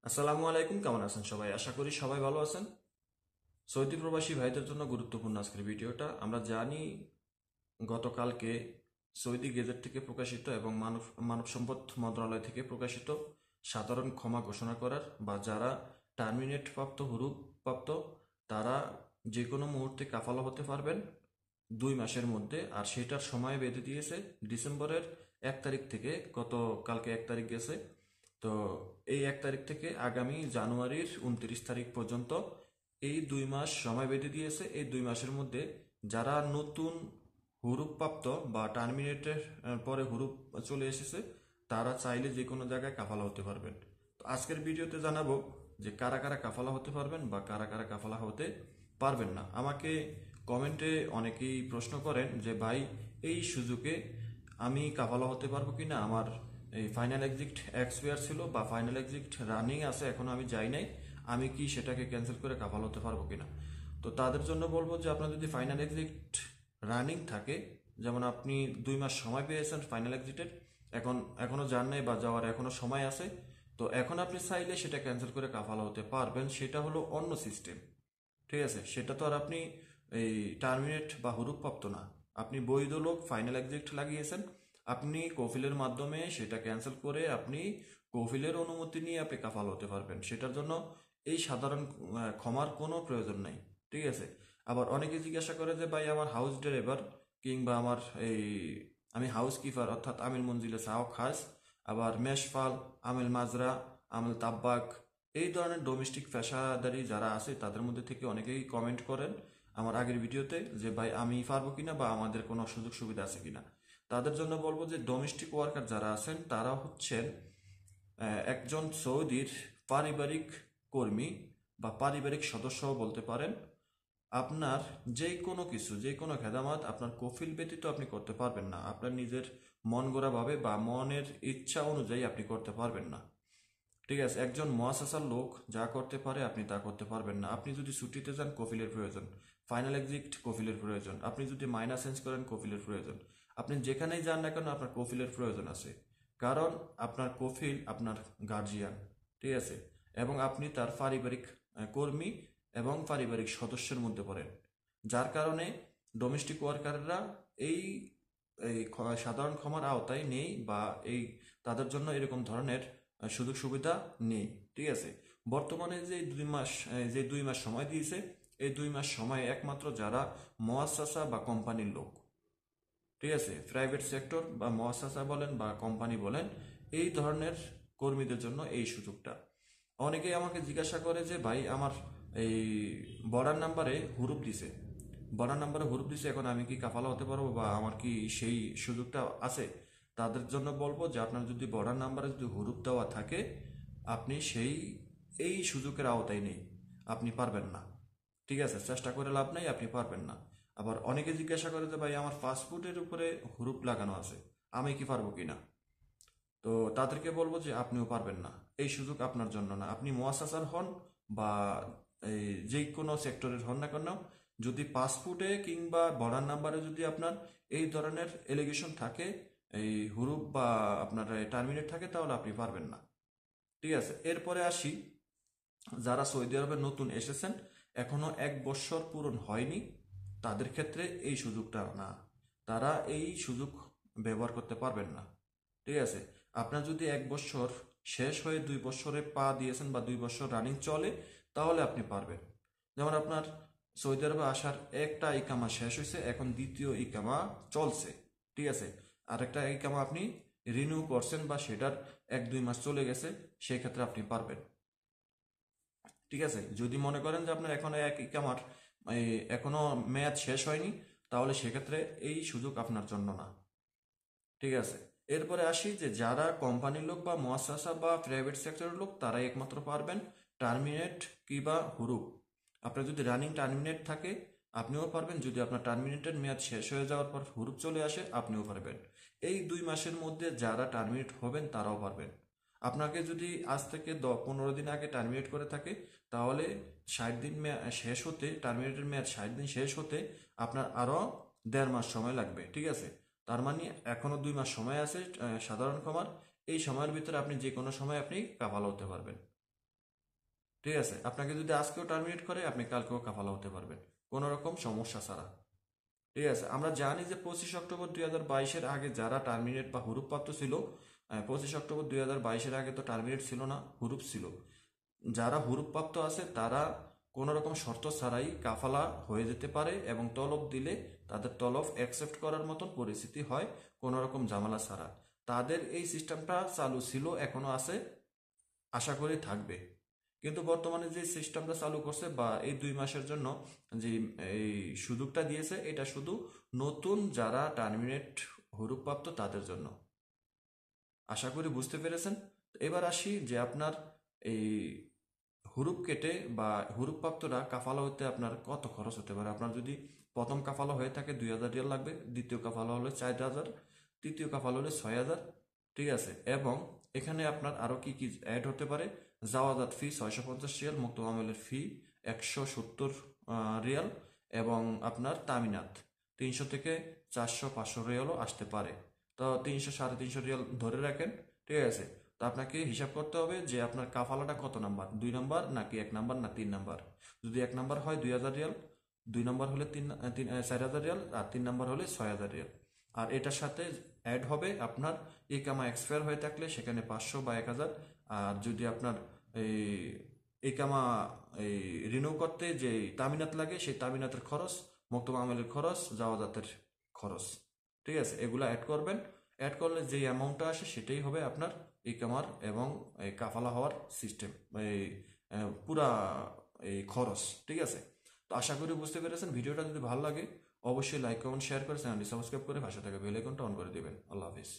আসসালামু আলাইকুম, কেমন আছেন সবাই? আশা করি সবাই ভালো আছেন। সৌদি প্রবাসী ভাইদের জন্য গুরুত্বপূর্ণ আজকের ভিডিওটা। আমরা জানি গতকালকে সৌদি গেজেট থেকে প্রকাশিত এবং মানব মানব সম্পদ মন্ত্রণালয় থেকে প্রকাশিত সাধারণ ক্ষমা ঘোষণা করার বা যারা টার্মিনেট প্রাপ্ত হুরুপ প্রাপ্ত তারা যে কোনো মুহূর্তে কাফালা হতে পারবেন 2 মাসের মধ্যে। আর সেটার সময় বেঁধে দিয়েছে ডিসেম্বরের 1 তারিখ থেকে। কালকে 1 তারিখ গেছে, তো এই 1 তারিখ থেকে আগামী জানুয়ারির 29 তারিখ পর্যন্ত এই 2 মাস সময় বেঁধে দিয়েছে। এই 2 মাসের মধ্যে যারা নতুন হুরুপ প্রাপ্ত বা টার্মিনেটের পরে হুরুপ চলে এসেছে তারা চাইলে যে কোনো জায়গায় কাফালা হতে পারবেন। তো আজকের ভিডিওতে জানাবো যে কারা কারা কাফালা হতে পারবেন বা কারা কারা কাফালা হতে পারবেন না। আমাকে কমেন্টে অনেকেই প্রশ্ন করেন যে ভাই, এই সুযোগে আমি কাফালা হতে পারবো কিনা, আমার এই ফাইনাল এক্সিট এক্সপায়ার ছিল বা ফাইনাল এক্সিট রানিং আছে, এখনো আমি যাই নাই, আমি কি সেটাকে ক্যান্সেল করে কাফালা হতে পারবো কিনা। তো তাদের জন্য বলবো যে আপনার যদি ফাইনাল এক্সিট রানিং থাকে, যেমন আপনি 2 মাস সময় পেয়েছেন ফাইনাল এক্সিটের, এখনো যান নাই বা যাওয়ার এখনো সময় আছে, তো এখন আপনি চাইলে সেটা ক্যান্সেল করে কাফালা হতে পারবেন। সেটা হলো অন্য সিস্টেম, ঠিক আছে? সেটা তো আর আপনি এই টার্মিনেট বা হুরুপ্রাপ্ত না, আপনি বৈধ লোক ফাইনাল এক্সিট লাগিয়েছেন, আপনি কফিলের মাধ্যমে সেটা ক্যান্সেল করে আপনি কফিলের অনুমতি নিয়ে আপনি কাফাল হতে পারবেন। সেটার জন্য এই সাধারণ ক্ষমার কোনো প্রয়োজন নাই, ঠিক আছে? আবার অনেকে জিজ্ঞাসা করে যে ভাই, আমার হাউস ড্রাইভার কিংবা আমার এই আমি হাউস কিপার অর্থাৎ আমিল মঞ্জিলে সাও খাস, আবার মেশফাল, আমিল মাজরা, আমিল তাব্বাক, এই ধরনের ডোমেস্টিক পেশাদারি যারা আছে তাদের মধ্যে থেকে অনেকেই কমেন্ট করেন আমার আগের ভিডিওতে যে ভাই আমি পারবো কিনা বা আমাদের কোনো সুযোগ সুবিধা আছে কিনা। তাদের জন্য বলবো যে ডোমেস্টিক ওয়ার্কার যারা আছেন তারা হচ্ছেন একজন সৌদির পারিবারিক কর্মী বা পারিবারিক সদস্যও বলতে পারেন। আপনার যে কোনো খেদামাত আপনার কফিল ব্যতীত আপনি করতে পারবেন না, আপনার নিজের মন গড়াভাবে বা মনের ইচ্ছা অনুযায়ী আপনি করতে পারবেন না, ঠিক আছে? একজন মহাসাসার লোক যা করতে পারে আপনি তা করতে পারবেন না। আপনি যদি ছুটিতে যান কফিলের প্রয়োজন, ফাইনাল এক্সিট কফিলের প্রয়োজন, আপনি যদি মাইনাস চেঞ্জ করেন কফিলের প্রয়োজন, আপনি যেখানেই যান না কেন আপনার কফিলের প্রয়োজন আছে। কারণ আপনার কফিল আপনার গার্জিয়ান, ঠিক আছে? এবং আপনি তার পারিবারিক কর্মী এবং পারিবারিক সদস্যের মধ্যে পড়েন, যার কারণে ডোমেস্টিক ওয়ার্কাররা এই এই সাধারণ ক্ষমার আওতায় নেই বা এই তাদের জন্য এরকম ধরনের সুযোগ সুবিধা নেই, ঠিক আছে? বর্তমানে যে 2 মাস সময় দিয়েছে, এই 2 মাস সময় একমাত্র যারা মুআসসাসা বা কোম্পানির লোক, ঠিক আছে, প্রাইভেট সেক্টর বা মুআসসাসা বলেন বা কোম্পানি বলেন, এই ধরনের কর্মীদের জন্য এই সুযোগটা। অনেকেই আমাকে জিজ্ঞাসা করে যে ভাই, আমার এই বর্ডার নাম্বারে হুরুপ দিছে, এখন আমি কি কাফালা হতে পারবো বা আমার কি সেই সুযোগটা আছে? তাদের জন্য বলবো যে আপনার যদি বর্ডার নাম্বারে যদি হুরুপ দেওয়া থাকে, আপনি এই সুযোগের আওতায় নেই, আপনি পারবেন না, ঠিক আছে? চেষ্টা করে লাভ নাই, আপনি পারবেন না। আবার অনেকে জিজ্ঞাসা করে যে ভাই, আমার পাসপোর্টের উপরে হুরুপ লাগানো আছে, আমি কি পারবো কিনা? তো তাদেরকে বলবো যে আপনিও পারবেন না, এই সুযোগ আপনার জন্য না। আপনি মুআসসাসার হন বা এই যে কোনো সেক্টরের হন না কেন, যদি পাসপোর্টে কিংবা বর্ডার নাম্বারে যদি আপনার এই ধরনের এলিগেশন থাকে, এই হুরুপ বা আপনার টার্মিনেট থাকে, তাহলে আপনি পারবেন না, ঠিক আছে? এরপরে আসি, যারা সৌদি আরবে নতুন এসেছেন, এখনো 1 বছর পূরণ হয়নি, তাদের ক্ষেত্রে এই সুযোগটা না, তারা এই সুযোগ ব্যবহার করতে পারবেন না, ঠিক আছে? আপনার যদি 1 বছর শেষ হয়ে 2 বছরে পা দিয়েছেন বা 2 বছর রানিং চলে, তাহলে আপনি পারবেন। যেমন আপনার সৌদি আরবে আসার একটা ইকামা শেষ হয়েছে, এখন দ্বিতীয় ইকামা চলছে, ঠিক আছে? আর একটা ইকামা আপনি রিনিউ করছেন বা সেটার 1-2 মাস চলে গেছে, সেই ক্ষেত্রে আপনি পারবেন, ঠিক আছে? যদি মনে করেন যে আপনার এখনো এক ইকামার এখনো মেয়াদ শেষ হয়নি, তাহলে সেক্ষেত্রে এই সুযোগ আপনার জন্য না, ঠিক আছে? এরপরে আসি যে যারা কোম্পানির লোক বা মুআসসাসা বা প্রাইভেট সেক্টরের লোক, তারাই একমাত্র পারবেন টার্মিনেট কিংবা হুরুপ। আপনার যদি রানিং টার্মিনেট থাকে আপনিও পারবেন, যদি আপনার টার্মিনেটের মেয়াদ শেষ হয়ে যাওয়ার পর হুরুপ চলে আসে আপনিও পারবেন। এই 2 মাসের মধ্যে যারা টার্মিনেট হবেন তারাও পারবেন। আপনাকে যদি আজ থেকে 15 দিন আগে টার্মিনেট করে থাকে, তাহলে 60 দিন শেষ হতে, টার্মিনেটের মেয়াদ 60 দিন শেষ হতে আপনার আরও 1.5 মাস সময় লাগবে, ঠিক আছে? তার মানে এখনো 2 মাস সময় আছে সাধারণ ক্ষমার। এই সময়ের ভিতরে আপনি যে কোনো সময় আপনি কাফালা হতে পারবেন। ঠিক আছে, আপনাকে যদি আজকেও টার্মিনেট করে আপনি কালকেও কাফালা হতে পারবেন কোনো রকম সমস্যা ছাড়া। ঠিক আছে, আমরা জানি যে 25 অক্টোবর 2022-এর আগে যারা টার্মিনেট বা হুরুপপ্রাপ্ত ছিল, 25 অক্টোবর 2022-এর আগে তো টার্মিনেট ছিল না, হুরুপ ছিল। যারা হুরুপপ্রাপ্ত আছে তারা কোনো রকম শর্ত ছাড়াই কাফালা হয়ে যেতে পারে এবং তলব দিলে তাদের তলব অ্যাকসেপ্ট করার মতন পরিস্থিতি হয় কোনো রকম ঝামেলা ছাড়া। তাদের এই সিস্টেমটা চালু ছিল, এখনো আছে, আশা করি থাকবে। কিন্তু বর্তমানে যে সিস্টেমটা চালু করছে বা এই 2 মাসের জন্য যে এই সুযোগটা দিয়েছে, এটা শুধু নতুন যারা টার্মিনেট হুরুপপ্রাপ্ত তাদের জন্য। আশা করি বুঝতে পেরেছেন। এবার আসি যে আপনার এই হুরুপ কেটে বা হুরুপপ্রাপ্তরা কাফালা হতে আপনার কত খরচ হতে পারে। আপনার যদি প্রথম কাফালা হয়ে থাকে 2000 রিয়াল লাগবে, দ্বিতীয় কাফালা হলে 4000, তৃতীয় কাফালা হলে 6000। ঠিক আছে, এবং এখানে আপনার আরও কি কি অ্যাড হতে পারে, জাওয়াজাত ফি 650 রিয়াল, মুক্ত মামলের ফি 170 রিয়াল, এবং আপনার তামিনাত 300 থেকে 400-500 রিয়ালও আসতে পারে। তো 300-350 রিয়াল ধরে রাখেন। ঠিক আছে, তো আপনাকে হিসাব করতে হবে যে আপনার কাফালাটা কত নাম্বার, 2 নাম্বার নাকি 1 নাম্বার না 3 নাম্বার। যদি 1 নাম্বার হয় 2000 রিয়াল, 2 নাম্বার হলে 4000 রিয়াল, আর 3 নাম্বার হলে 6000 রিয়াল। আর এটার সাথে অ্যাড হবে আপনার ইকামা এক্সপায়ার হয়ে থাকলে সেখানে 500 বা 1000। আর যদি আপনার এই ইকামা এই রিনিউ করতে যে তামিনাত লাগে সেই তামিনাতের খরচ, মক্তব আমলের খরচ, জাওয়াজাতের খরচ। ঠিক আছে, এগুলো অ্যাড করবেন। অ্যাড করলে যে অ্যামাউন্টটা আসে সেটাই হবে আপনার ইকামার এবং এই কাফালা হওয়ার সিস্টেম, এই পুরা এই খরচ। ঠিক আছে, তো আশা করি বুঝতে পেরেছেন। ভিডিওটা যদি ভালো লাগে অবশ্যই লাইক কমেন্ট শেয়ার করে চ্যানেলটি সাবস্ক্রাইব করে পাশে থাকা বেল আইকনটা অন করে দিবেন। আল্লাহ হাফিজ।